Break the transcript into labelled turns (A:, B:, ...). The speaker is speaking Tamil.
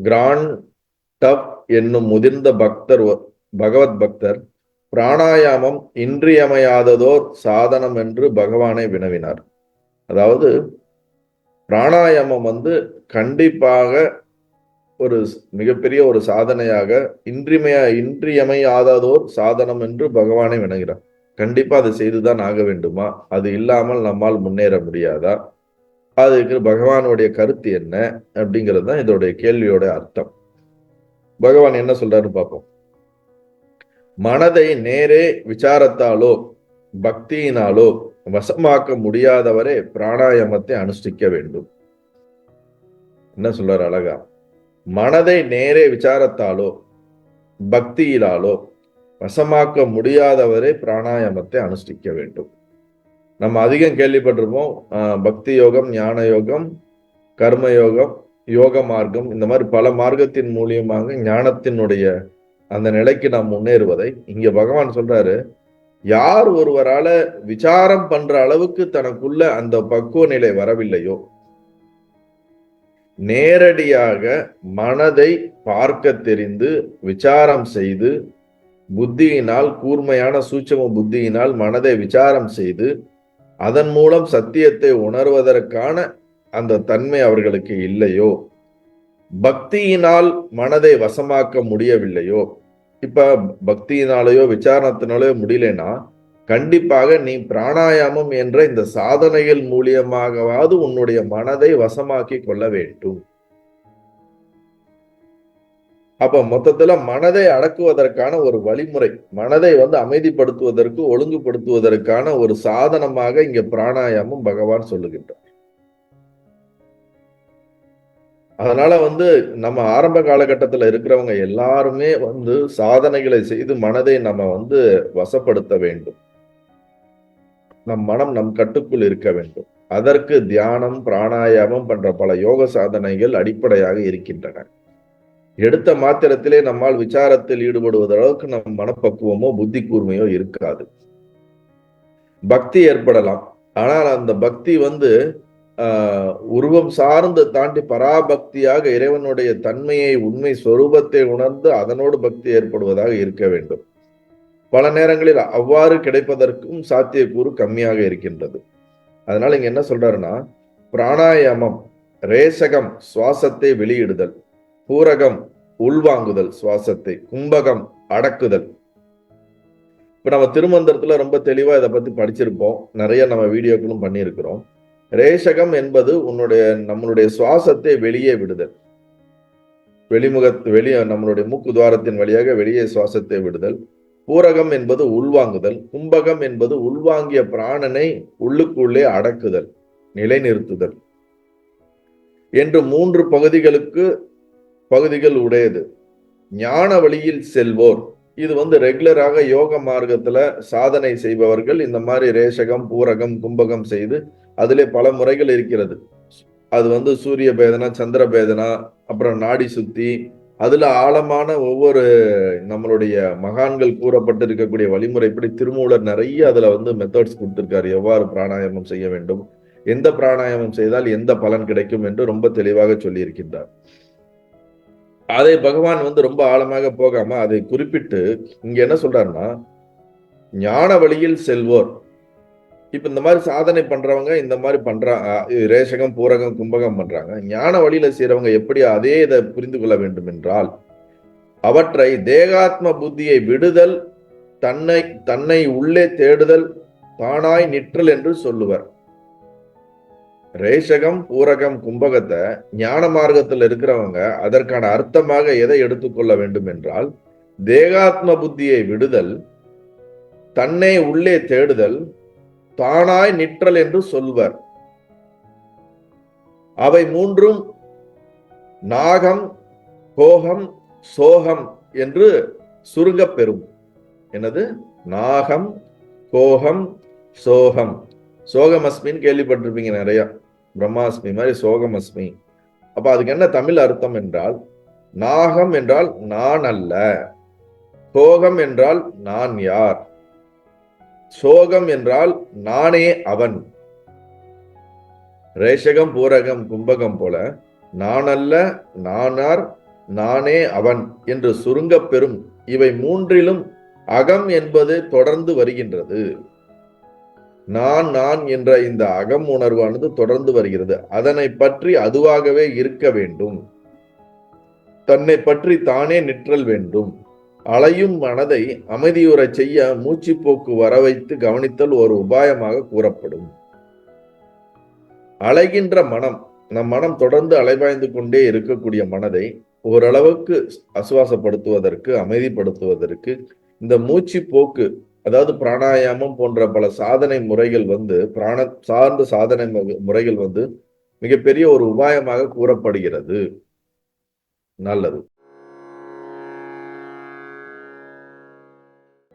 A: கிராண்ட் டப் என்னும் முதிர்ந்த பகவத் பக்தர் பிராணாயாமம் இன்றியமையாததோர் சாதனம் என்று பகவானை வினவினார். அதாவது பிராணாயாமம் கண்டிப்பாக ஒரு மிகப்பெரிய ஒரு சாதனையாக இன்றியமையாததோர் சாதனம் என்று பகவானை வினகிறார். கண்டிப்பா அதை செய்துதான் ஆக வேண்டுமா? அது இல்லாமல் நம்மால் முன்னேற முடியாதா? அதுக்கு பகவானுடைய கருத்து என்ன அப்படிங்கிறது தான் இதோடைய கேள்வியோட அர்த்தம். பகவான் என்ன சொல்றாருன்னு பார்ப்போம். மனதை நேரே விசாரத்தாலோ பக்தியினாலோ வசமாக்க முடியாதவரே பிராணாயாமத்தை அனுஷ்டிக்க வேண்டும். என்ன சொல்றாரு அழகா? மனதை நேரே விசாரத்தாலோ பக்தியிலாலோ வசமாக்க முடியாதவரே பிராணாயாமத்தை அனுஷ்டிக்க வேண்டும். நம்ம அதிகம் கேள்விப்பட்டிருப்போம், பக்தி யோகம், ஞான யோகம், கர்ம யோகம், யோக மார்க்கம், இந்த மாதிரி பல மார்க்கத்தின் மூலியமாக ஞானத்தினுடைய அந்த நிலைக்கு நாம் முன்னேறுவதை இங்க பகவான் சொல்றாரு. யார் ஒருவரால விசாரம் பண்ற அளவுக்கு தனக்குள்ள அந்த பக்குவ நிலை வரவில்லையோ, நேரடியாக மனதை பார்க்க தெரிந்து விசாரம் செய்து புத்தியினால், கூர்மையான சூட்சும புத்தியினால் மனதை விசாரம் செய்து அதன் மூலம் சத்தியத்தை உணர்வதற்கான அந்த தன்மை அவர்களுக்கு இல்லையோ, பக்தியினால் மனதை வசமாக்க முடியவில்லையோ, இப்ப பக்தியினாலேயோ விசாரணத்தினாலேயோ முடியலன்னா கண்டிப்பாக நீ பிராணாயாமம் என்ற இந்த சாதனைகள் மூலியமாகவாவது உன்னுடைய மனதை வசமாக்கி கொள்ள வேண்டும். அப்ப மொத்தத்துல மனதை அடக்குவதற்கான ஒரு வழிமுறை, மனதை அமைதிப்படுத்துவதற்கு, ஒழுங்குபடுத்துவதற்கான ஒரு சாதனமாக இங்க பிராணாயாமம் பகவான் சொல்லுகின்றார். அதனால நம்ம ஆரம்ப காலகட்டத்தில் இருக்கிறவங்க எல்லாருமே சாதனைகளை செய்து மனதை நம்ம வசப்படுத்த வேண்டும். நம் மனம் நம் கட்டுக்குள் இருக்க வேண்டும். அதற்கு தியானம், பிராணாயாமம் போன்ற பல யோக சாதனைகள் அடிப்படையாக இருக்கின்றன. எடுத்த மாத்திரத்திலே நம்மால் விசாரத்தில் ஈடுபடுவத அளவுக்கு நம் மனப்பக்குவமோ புத்தி கூர்மையோ இருக்காது. பக்தி ஏற்படலாம், ஆனால் அந்த பக்தி உருவம் சார்ந்து தாண்டி பராபக்தியாக இறைவனுடைய தன்மையை, உண்மை சொரூபத்தை உணர்ந்து அதனோடு பக்தி ஏற்படுவதாக இருக்க வேண்டும். பல நேரங்களில் அவ்வாறு கிடைப்பதற்கும் சாத்தியக்கூறு கம்மியாக இருக்கின்றது. அதனால இங்க என்ன சொல்றாருன்னா, பிராணாயாமம், ரேசகம் சுவாசத்தை வெளியிடுதல், பூரகம் உள்வாங்குதல் சுவாசத்தை, கும்பகம் அடக்குதல். இப்ப நம்ம திருமந்திரத்துல ரொம்ப தெளிவா இதை பத்தி படிச்சிருப்போம், நிறைய நம்ம வீடியோக்களும் பண்ணியிருக்கிறோம். ரேசகம் என்பது நம்மளுடைய சுவாசத்தை வெளியே விடுதல், வெளியே நம்மளுடைய மூக்கு துவாரத்தின் வழியாக வெளியே சுவாசத்தை விடுதல். பூரகம் என்பது உள்வாங்குதல், கும்பகம் என்பது உள்வாங்கிய பிராணனை உள்ளுக்குள்ளே அடக்குதல், நிலைநிறுத்துதல் என்று 3 பகுதிகள் உடையது. ஞான வழியில் செல்வோர், இது ரெகுலராக யோக மார்க்கத்துல சாதனை செய்பவர்கள் இந்த மாதிரி ரேசகம், பூரகம், கும்பகம் செய்து அதிலே பல முறைகள் இருக்கிறது. அது சூரிய பேதனா, சந்திர பேதனா, அப்புறம் நாடி சுத்தி, அதுல ஆழமான ஒவ்வொரு நம்மளுடைய மகான்கள் கூறப்பட்டு இருக்கக்கூடிய வழிமுறை, இப்படி திருமூலர் நிறைய அதுல மெத்தட்ஸ் கொடுத்திருக்காரு. எவ்வாறு பிராணாயாமம் செய்ய வேண்டும், எந்த பிராணாயாமம் செய்தால் எந்த பலன் கிடைக்கும் என்று ரொம்ப தெளிவாக சொல்லி இருக்கின்றார். அதை பகவான் ரொம்ப ஆழமாக போகாம அதை குறிப்பிட்டு இங்க என்ன சொல்றாருன்னா, ஞான வழியில் செல்வோர். இப்ப இந்த மாதிரி சாதனை பண்றவங்க இந்த மாதிரி பண்றாங்க, ரேசகம், பூரகம், கும்பகம் பண்றாங்க. ஞான வழியில செய்யறவங்க எப்படி அதே இதை புரிந்து கொள்ள வேண்டும் என்றால், அவற்றை தேகாத்ம புத்தியை விடுதல், தன்னை உள்ளே தேடுதல், தானாய் நிற்றல் என்று சொல்லுவர். ரேசகம், பூரகம், கும்பகத்தை ஞான மார்க்கத்தில் இருக்கிறவங்க அதற்கான அர்த்தமாக எதை எடுத்துக்கொள்ள வேண்டும் என்றால், தேகாத்ம புத்தியை விடுதல், தன்னை உள்ளே தேடுதல், தானாய் நிற்றல் என்று சொல்வர். அவை 3ம் நாகம், கோகம், சோகம் என்று சுருங்கப் பெறும். என்னது? நாகம், கோகம், சோகம். சோகமஸ்மின்னு கேள்விப்பட்டிருப்பீங்க நிறைய, பிரம்மாஸ்மி மாதிரி சோகமஸ்மி. அப்ப அதுக்கு என்ன தமிழ் அர்த்தம் என்றால், நாகம் என்றால் நான் அல்ல, கோகம் என்றால் நான் யார், சோகம் என்றால் நானே அவன். ரேஷகம், பூரகம், கும்பகம் போல நான் அல்ல, நானார், நானே அவன் என்று சுருங்கப் பெறும் இவை மூன்றிலும் அகம் என்பது தொடர்ந்து வருகின்றது. நான் நான் என்ற இந்த அகம் உணர்வானது தொடர்ந்து வருகிறது. அதனை பற்றி அதுவாகவே இருக்க வேண்டும். தன்னை பற்றி தானே நிற்றல் வேண்டும். அலையும் மனதை அமைதியுறச் செய்ய மூச்சுப்போக்கு வரவைத்து கவனித்தல் ஒரு உபாயமாக கூறப்படும். அலைகின்ற மனம், நம் மனம் தொடர்ந்து அலைபாய்ந்து கொண்டே இருக்கக்கூடிய மனதை ஓரளவுக்கு ஆசுவாசப்படுத்துவதற்கு, அமைதிப்படுத்துவதற்கு இந்த மூச்சு போக்கு, அதாவது பிராணாயாமம் போன்ற பல சாதனை முறைகள் பிராண சார்ந்த சாதனை முறைகள் மிகப்பெரிய ஒரு உபாயமாக கூறப்படுகிறது. நல்லது.